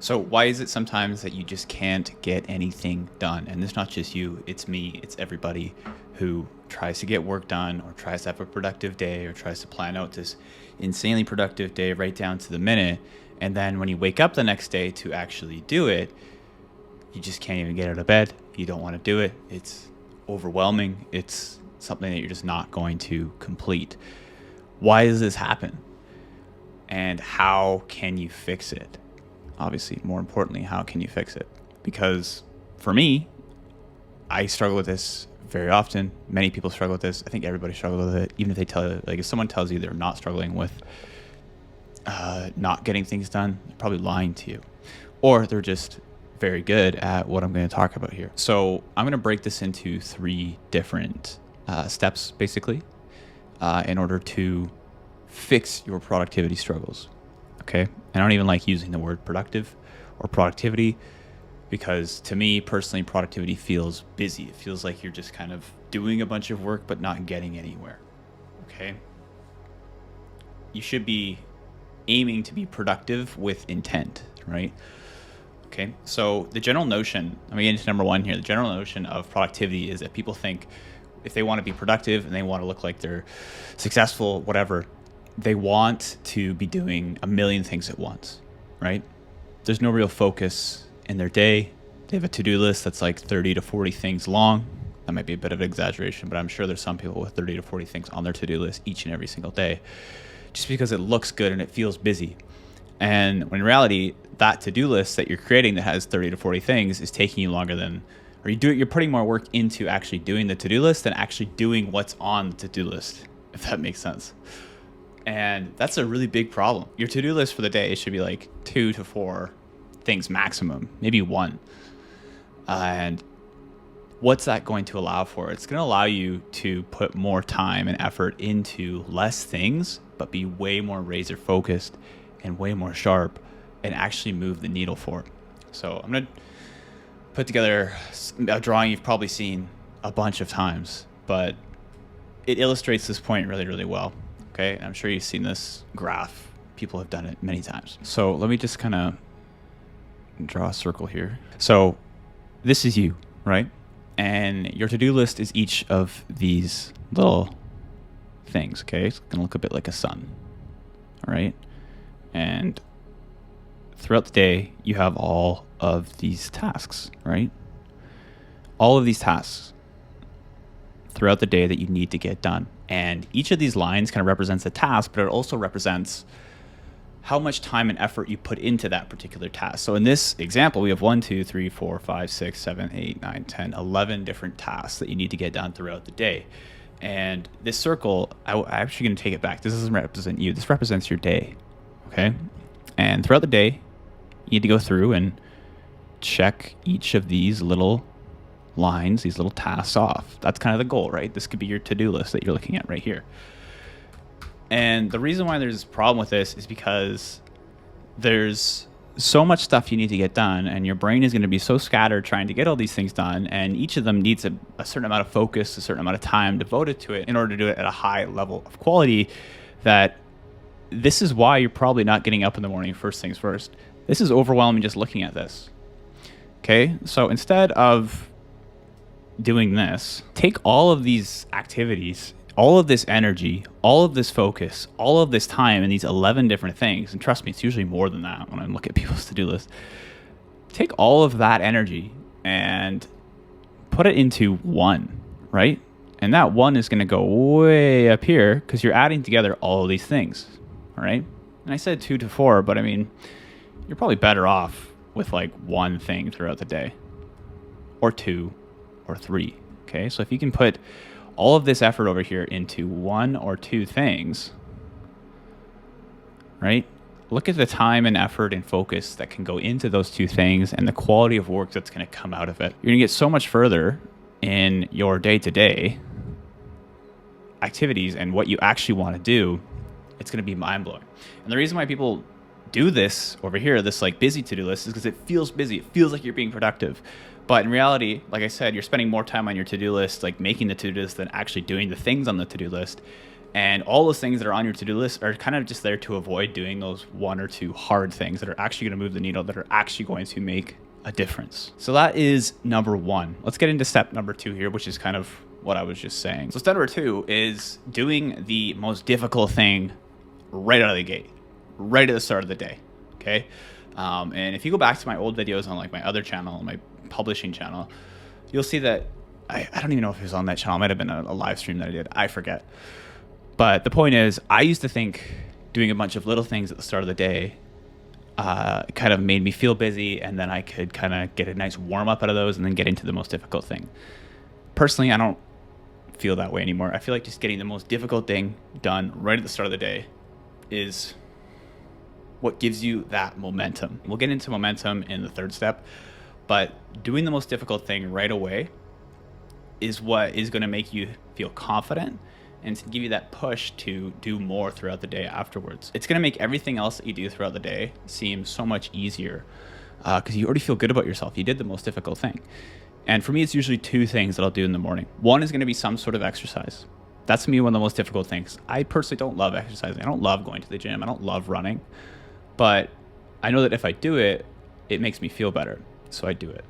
So why is it sometimes that you just can't get anything done? And it's not just you, it's me, it's everybody who tries to get work done or tries to have a productive day or tries to plan out this insanely productive day right down to the minute. And then when you wake up the next day to actually do it, you just can't even get out of bed. You don't want to do it. It's overwhelming. It's something that you're just not going to complete. Why does this happen? And how can you fix it? Obviously, more importantly, how can you fix it? Because for me, I struggle with this very often. Many people struggle with this. I think everybody struggles with it. Even if they tell you, like if someone tells you they're not struggling with not getting things done, they're probably lying to you. Or they're just very good at what I'm going to talk about here. So I'm going to break this into 3 different steps, basically, in order to fix your productivity struggles. Okay. I don't even like using the word productive or productivity because to me personally, productivity feels busy. It feels like you're just kind of doing a bunch of work, but not getting anywhere. Okay. You should be aiming to be productive with intent, right? Okay. So the general notion, I'm getting into number 1 here. The general notion of productivity is that people think if they want to be productive and they want to look like they're successful, whatever, they want to be doing a million things at once, right? There's no real focus in their day. They have a to-do list that's like 30 to 40 things long. That might be a bit of an exaggeration, but I'm sure there's some people with 30 to 40 things on their to-do list each and every single day, just because it looks good and it feels busy. And when in reality, that to-do list that you're creating that has 30 to 40 things is taking you longer than, or you're putting more work into actually doing the to-do list than actually doing what's on the to-do list, if that makes sense. And that's a really big problem. Your to-do list for the day should be like 2 to 4 things maximum, maybe 1. And what's that going to allow for? It's going to allow you to put more time and effort into less things, but be way more razor focused and way more sharp and actually move the needle forward. So I'm going to put together a drawing you've probably seen a bunch of times, but it illustrates this point really, really well. Okay, I'm sure you've seen this graph. People have done it many times. So let me just kind of draw a circle here. So this is you, right? And your to-do list is each of these little things, okay? It's going to look a bit like a sun, all right? And throughout the day, you have all of these tasks, right? All of these tasks throughout the day that you need to get done. And each of these lines kind of represents a task, but it also represents how much time and effort you put into that particular task. So in this example, we have 1, 2, 3, 4, 5, 6, 7, 8, 9, 10, 11 different tasks that you need to get done throughout the day. And this circle, I'm actually going to take it back. This doesn't represent you. This represents your day, okay? And throughout the day, you need to go through and check each of these little lines, these little tasks off. That's kind of the goal, right? This could be your to-do list that you're looking at right here. And the reason why there's this problem with this is because there's so much stuff you need to get done, and your brain is going to be so scattered trying to get all these things done, and each of them needs a certain amount of focus, a certain amount of time devoted to it in order to do it at a high level of quality, that this is why you're probably not getting up in the morning first things first. This is overwhelming just looking at this. Okay, so instead of doing this, take all of these activities, all of this energy, all of this focus, all of this time in these 11 different things, and trust me, it's usually more than that when I look at people's to-do list. Take all of that energy and put it into one, right? And that one is going to go way up here because you're adding together all of these things, all right? And I said 2 to 4, but I mean, you're probably better off with like 1 thing throughout the day, or 2, or 3. Okay, so if you can put all of this effort over here into 1 or 2 things, right? Look at the time and effort and focus that can go into those 2 things and the quality of work that's going to come out of it. You're going to get so much further in your day-to-day activities and what you actually want to do. It's going to be mind-blowing. And the reason why people do this over here, this like busy to-do list, is because it feels busy. It feels like you're being productive. But in reality, like I said, you're spending more time on your to-do list, like making the to-do list, than actually doing the things on the to-do list. And all those things that are on your to-do list are kind of just there to avoid doing those 1 or 2 hard things that are actually going to move the needle, that are actually going to make a difference. So that is number 1. Let's get into step number 2 here, which is kind of what I was just saying. So step number 2 is doing the most difficult thing right out of the gate, right at the start of the day. Okay. And if you go back to my old videos on like my other channel, my publishing channel, you'll see that I don't even know if it was on that channel. It might have been a live stream that I did. I forget. But the point is, I used to think doing a bunch of little things at the start of the day kind of made me feel busy, and then I could kind of get a nice warm up out of those and then get into the most difficult thing. Personally, I don't feel that way anymore. I feel like just getting the most difficult thing done right at the start of the day is what gives you that momentum. We'll get into momentum in the 3rd step, but doing the most difficult thing right away is what is going to make you feel confident and to give you that push to do more throughout the day afterwards. It's going to make everything else that you do throughout the day seem so much easier because you already feel good about yourself. You did the most difficult thing. And for me, it's usually 2 things that I'll do in the morning. One is going to be some sort of exercise. That's to me one of the most difficult things. I personally don't love exercising. I don't love going to the gym. I don't love running. But I know that if I do it, it makes me feel better. So I do it.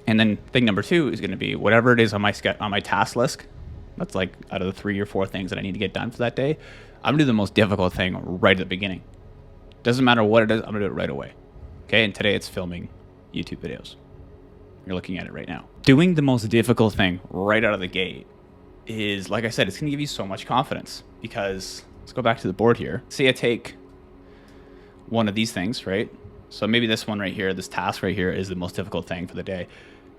And then thing number 2 is going to be whatever it is on my task list. That's like out of the 3 or 4 things that I need to get done for that day, I'm gonna do the most difficult thing right at the beginning. Doesn't matter what it is, I'm gonna do it right away. Okay, and today it's filming YouTube videos. You're looking at it right now. Doing the most difficult thing right out of the gate is, like I said, it's gonna give you so much confidence because, let's go back to the board here. Say I take one of these things, right? So maybe this one right here, this task right here is the most difficult thing for the day.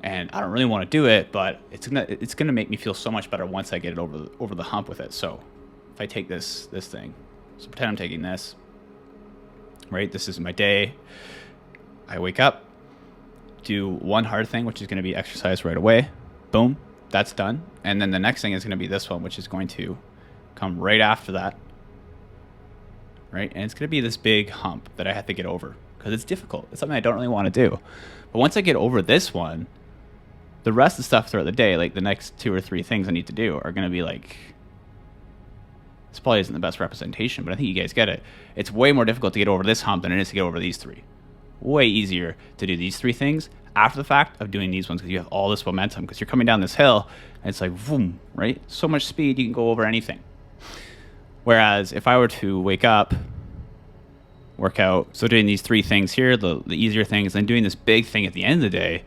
And I don't really want to do it, but it's gonna make me feel so much better once I get it over the hump with it. So if I take this thing, so pretend I'm taking this, right? This is my day. I wake up, do one hard thing, which is going to be exercise right away. Boom, that's done. And then the next thing is going to be this one, which is going to come right after that, right? And it's going to be this big hump that I have to get over because it's difficult. It's something I don't really want to do. But once I get over this one, the rest of the stuff throughout the day, like the next 2 or 3 things I need to do are going to be like, this probably isn't the best representation, but I think you guys get it. It's way more difficult to get over this hump than it is to get over these 3. Way easier to do these 3 things after the fact of doing these ones because you have all this momentum because you're coming down this hill and it's like, boom, right? So much speed, you can go over anything. Whereas if I were to wake up, work out, so doing these 3 things here, the easier things, then doing this big thing at the end of the day,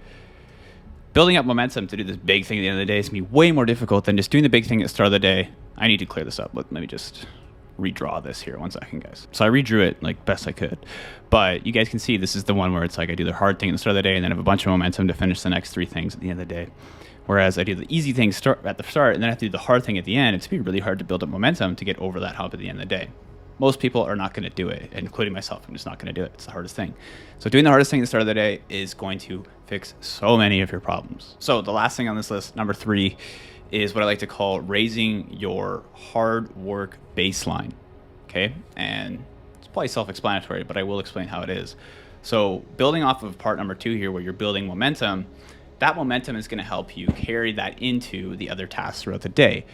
building up momentum to do this big thing at the end of the day is going to be way more difficult than just doing the big thing at the start of the day. I need to clear this up. Let me just redraw this here 1 second, guys. So I redrew it like best I could. But you guys can see this is the one where it's like I do the hard thing at the start of the day and then have a bunch of momentum to finish the next 3 things at the end of the day. Whereas I do the easy thing at the start and then I have to do the hard thing at the end. It's going to be really hard to build up momentum to get over that hump at the end of the day. Most people are not going to do it, including myself. I'm just not going to do it. It's the hardest thing. So doing the hardest thing at the start of the day is going to fix so many of your problems. So the last thing on this list, number 3, is what I like to call raising your hard work baseline. Okay. And it's probably self-explanatory, but I will explain how it is. So building off of part number 2 here, where you're building momentum, that momentum is going to help you carry that into the other tasks throughout the day.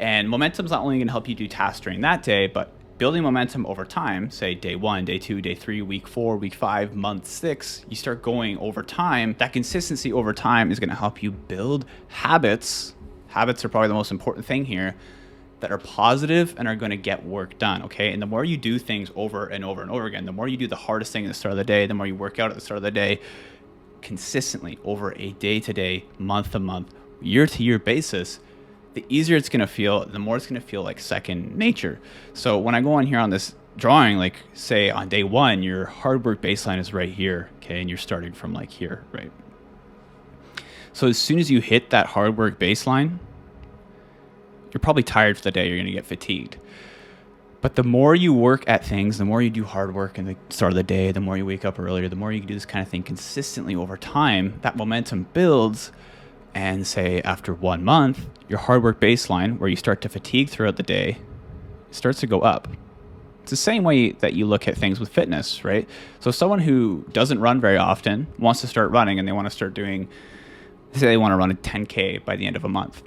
And momentum is not only going to help you do tasks during that day, but building momentum over time, say day 1, day 2, day 3, week 4, week 5, month 6, you start going over time. That consistency over time is going to help you build habits. Habits are probably the most important thing here, that are positive and are going to get work done, okay? And the more you do things over and over and over again, the more you do the hardest thing at the start of the day, the more you work out at the start of the day consistently over a day-to-day, month-to-month, year-to-year basis, the easier it's going to feel, the more it's going to feel like second nature. So when I go on here on this drawing, like say on day 1, your hard work baseline is right here, okay? And you're starting from like here, right? So as soon as you hit that hard work baseline, you're probably tired for the day, you're going to get fatigued. But the more you work at things, the more you do hard work in the start of the day, the more you wake up earlier, the more you can do this kind of thing consistently over time, that momentum builds. And say after 1 month, your hard work baseline, where you start to fatigue throughout the day, starts to go up. It's the same way that you look at things with fitness, right? So someone who doesn't run very often wants to start running and they want to start doing, say they want to run a 10K by the end of a month.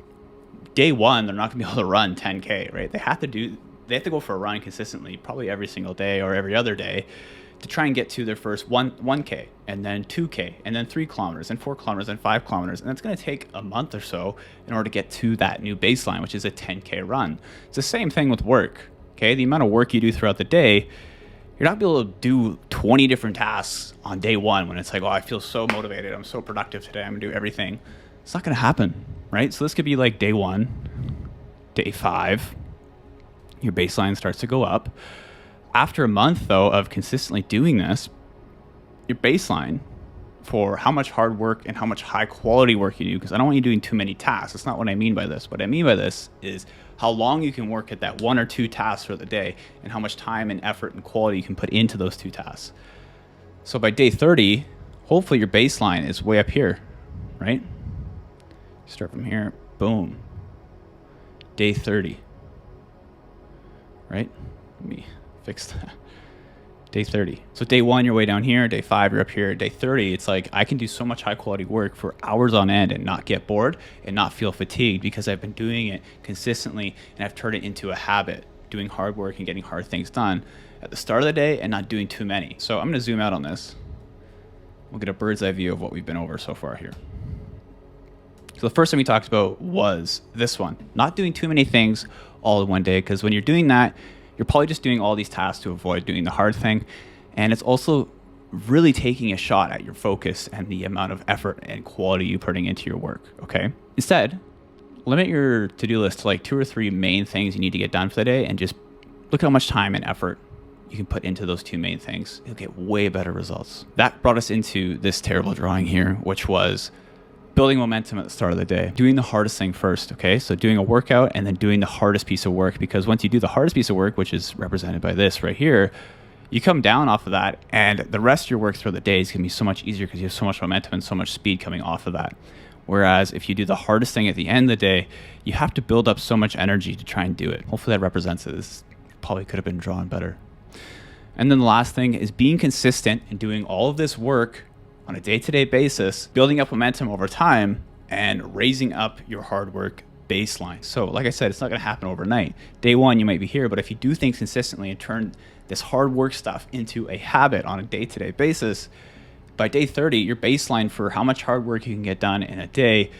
day one, they're not going to be able to run 10K, right? They have to go for a run consistently, probably every single day or every other day, to try and get to their first 1K, and then 2K, and then 3 kilometers, and 4 kilometers, and 5 kilometers. And it's going to take a month or so in order to get to that new baseline, which is a 10K run. It's the same thing with work, okay? The amount of work you do throughout the day, you're not able to do 20 different tasks on day one when it's like, oh, I feel so motivated, I'm so productive today, I'm going to do everything. It's not going to happen, right? So this could be like day 1, day 5, your baseline starts to go up. After a month, though, of consistently doing this, your baseline for how much hard work and how much high quality work you do, because I don't want you doing too many tasks. That's not what I mean by this. What I mean by this is how long you can work at that 1 or 2 tasks for the day and how much time and effort and quality you can put into those 2 tasks. So by day 30, hopefully your baseline is way up here, right? Start from here, boom. Day 30, right? Let me fix that. Day 30. So day 1, you're way down here. Day 5, you're up here. Day 30, it's like I can do so much high quality work for hours on end and not get bored and not feel fatigued because I've been doing it consistently and I've turned it into a habit, doing hard work and getting hard things done at the start of the day and not doing too many. So I'm going to zoom out on this. We'll get a bird's eye view of what we've been over so far here. So the first thing we talked about was this one, not doing too many things all in one day, because when you're doing that, you're probably just doing all these tasks to avoid doing the hard thing. And it's also really taking a shot at your focus and the amount of effort and quality you're putting into your work, okay? Instead, limit your to-do list to like 2 or 3 main things you need to get done for the day and just look how much time and effort you can put into those 2 main things. You'll get way better results. That brought us into this terrible drawing here, which was building momentum at the start of the day, doing the hardest thing first, okay? So doing a workout and then doing the hardest piece of work, because once you do the hardest piece of work, which is represented by this right here, you come down off of that and the rest of your work throughout the day is gonna be so much easier because you have so much momentum and so much speed coming off of that. Whereas if you do the hardest thing at the end of the day, you have to build up so much energy to try and do it. Hopefully that represents it. This probably could have been drawn better. And then the last thing is being consistent and doing all of this work on a day-to-day basis, building up momentum over time and raising up your hard work baseline. So like I said, it's not going to happen overnight. Day 1, you might be here, but if you do things consistently and turn this hard work stuff into a habit on a day-to-day basis, by day 30, your baseline for how much hard work you can get done in a day,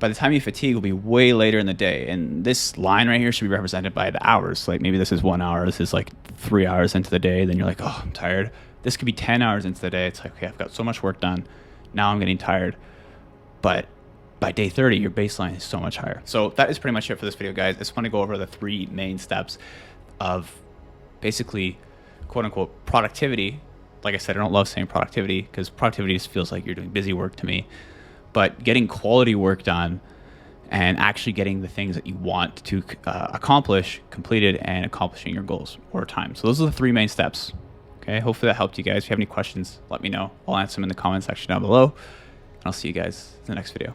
by the time you fatigue, will be way later in the day. And this line right here should be represented by the hours. Like maybe this is 1 hour, this is like 3 hours into the day, then you're like, oh, I'm tired. This could be 10 hours into the day. It's like, okay, I've got so much work done. Now I'm getting tired. But by day 30, your baseline is so much higher. So that is pretty much it for this video, guys. I just want to go over the 3 main steps of basically, quote unquote, productivity. Like I said, I don't love saying productivity because productivity just feels like you're doing busy work to me. But getting quality work done and actually getting the things that you want to accomplish completed and accomplishing your goals over time. So those are the 3 main steps. Okay, hopefully that helped you guys. If you have any questions, let me know. I'll answer them in the comment section down below. And I'll see you guys in the next video.